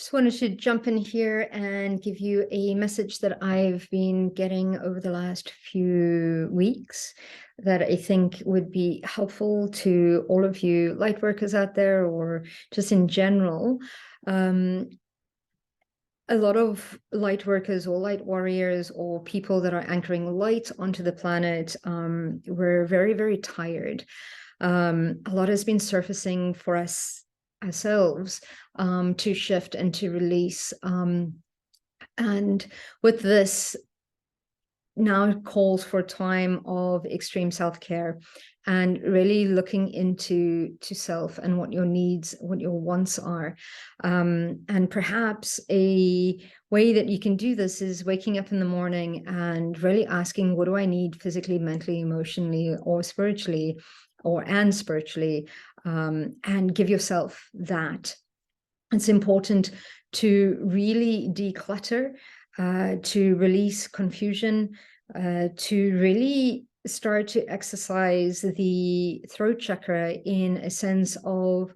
Just wanted to jump in here and give you a message that I've been getting over the last few weeks that I think would be helpful to all of you light workers out there, or just in general. A lot of light workers or light warriors or people that are anchoring light onto the planet, we're very, very tired. A lot has been surfacing for us ourselves to shift and to release. And with this, now calls for a time of extreme self-care and really looking into self and what your needs, what your wants are. And perhaps a way that you can do this is waking up in the morning and really asking, what do I need physically, mentally, emotionally, or spiritually, and spiritually, and give yourself that. It's important to really declutter, to release confusion, to really start to exercise the throat chakra in a sense of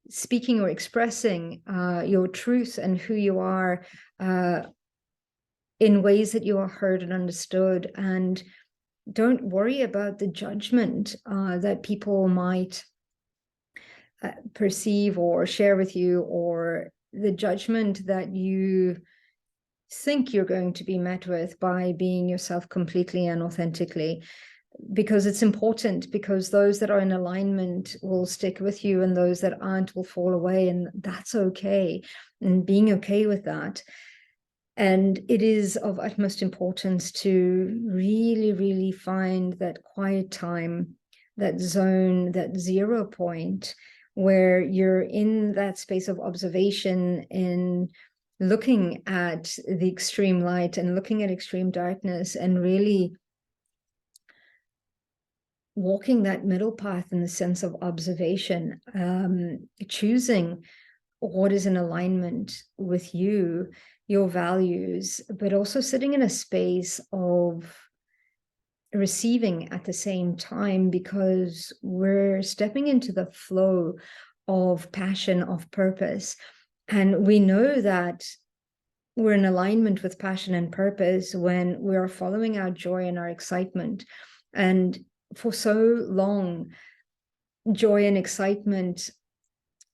speaking or expressing your truth and who you are in ways that you are heard and understood. And don't worry about the judgment that people might perceive or share with you, or the judgment that you think you're going to be met with by being yourself completely and authentically. Because it's important, because those that are in alignment will stick with you and those that aren't will fall away, and that's okay, and being okay with that. And it is of utmost importance to really, really find that quiet time, that zone, that 0 point, where you're in that space of observation and looking at the extreme light and looking at extreme darkness, and really walking that middle path in the sense of observation, choosing what is in alignment with you, your values, but also sitting in a space of receiving at the same time, because we're stepping into the flow of passion, of purpose. And we know that we're in alignment with passion and purpose when we are following our joy and our excitement. And for so long, joy and excitement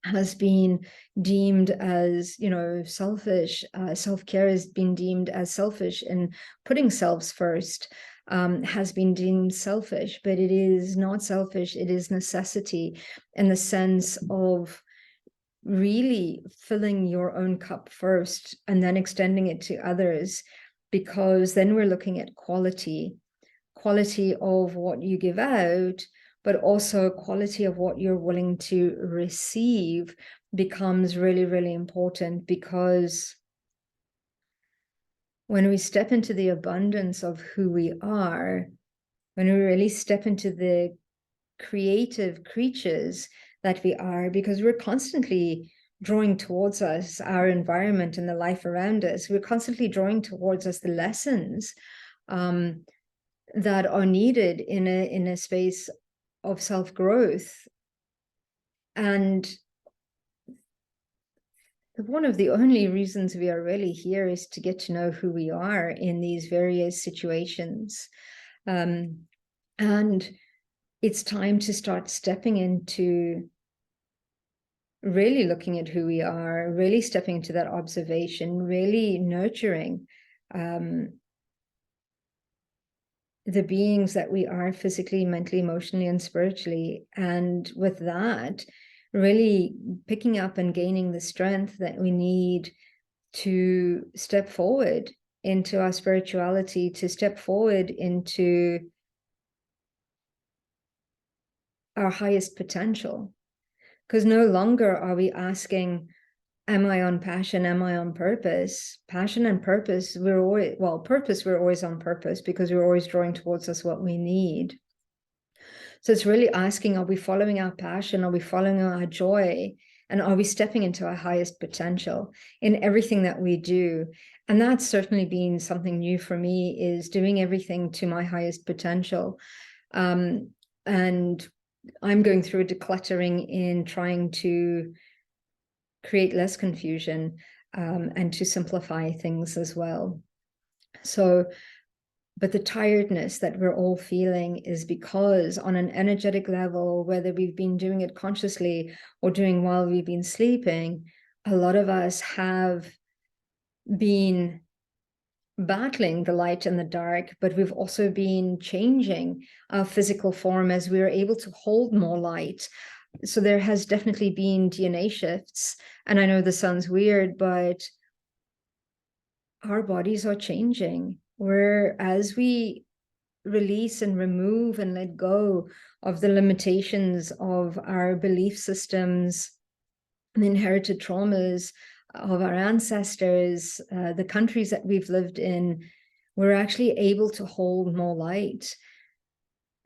has been deemed as, selfish. Self-care has been deemed as selfish, and putting selves first has been deemed selfish, but it is not selfish. It is necessity, in the sense of really filling your own cup first and then extending it to others, because then we're looking at quality of what you give out, but also quality of what you're willing to receive becomes really, really important. Because when we step into the abundance of who we are, when we really step into the creative creatures that we are, because we're constantly drawing towards us our environment and the life around us, we're constantly drawing towards us the lessons that are needed in a space of self-growth. And one of the only reasons we are really here is to get to know who we are in these various situations. And it's time to start stepping into really looking at who we are, really stepping into that observation, really nurturing the beings that we are physically, mentally, emotionally, and spiritually. And with that, really picking up and gaining the strength that we need to step forward into our spirituality, to step forward into our highest potential. Because no longer are we asking, am I on passion? Am I on purpose? Passion and purpose, purpose, we're always on purpose, because we're always drawing towards us what we need. So it's really asking, are we following our passion? Are we following our joy? And are we stepping into our highest potential in everything that we do? And that's certainly been something new for me, is doing everything to my highest potential. And I'm going through a decluttering in trying to create less confusion, and to simplify things as well. So, but the tiredness that we're all feeling is because on an energetic level, whether we've been doing it consciously or doing while we've been sleeping, a lot of us have been battling the light and the dark, but we've also been changing our physical form as we are able to hold more light. So there has definitely been DNA shifts. And I know this sounds weird, but our bodies are changing. As we release and remove and let go of the limitations of our belief systems and inherited traumas of our ancestors, the countries that we've lived in, we're actually able to hold more light.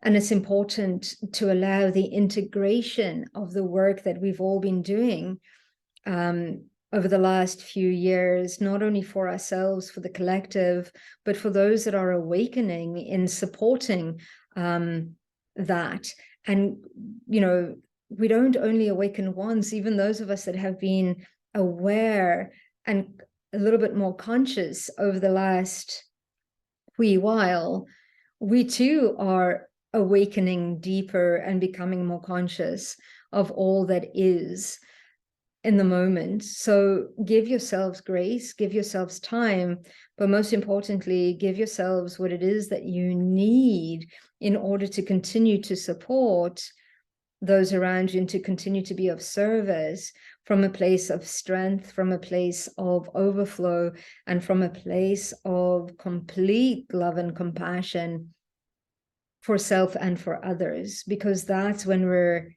And it's important to allow the integration of the work that we've all been doing over the last few years, not only for ourselves, for the collective, but for those that are awakening in supporting that. And, we don't only awaken once, even those of us that have been aware and a little bit more conscious over the last wee while, we too are awakening deeper and becoming more conscious of all that is in the moment. So give yourselves grace, give yourselves time, but most importantly, give yourselves what it is that you need in order to continue to support those around you and to continue to be of service from a place of strength, from a place of overflow, and from a place of complete love and compassion for self and for others, because that's when we're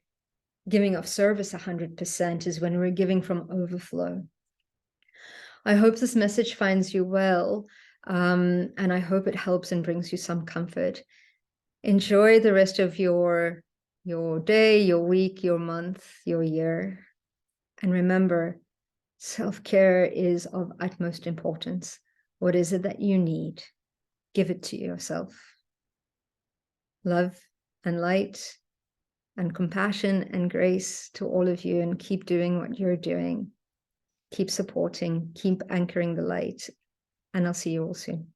giving of service 100%, is when we're giving from overflow. I hope this message finds you well, and I hope it helps and brings you some comfort. Enjoy the rest of your day, your week, your month, your year. And remember, self-care is of utmost importance. What is it that you need? Give it to yourself. Love and light and compassion and grace to all of you, and keep doing what you're doing. Keep supporting, keep anchoring the light, and I'll see you all soon.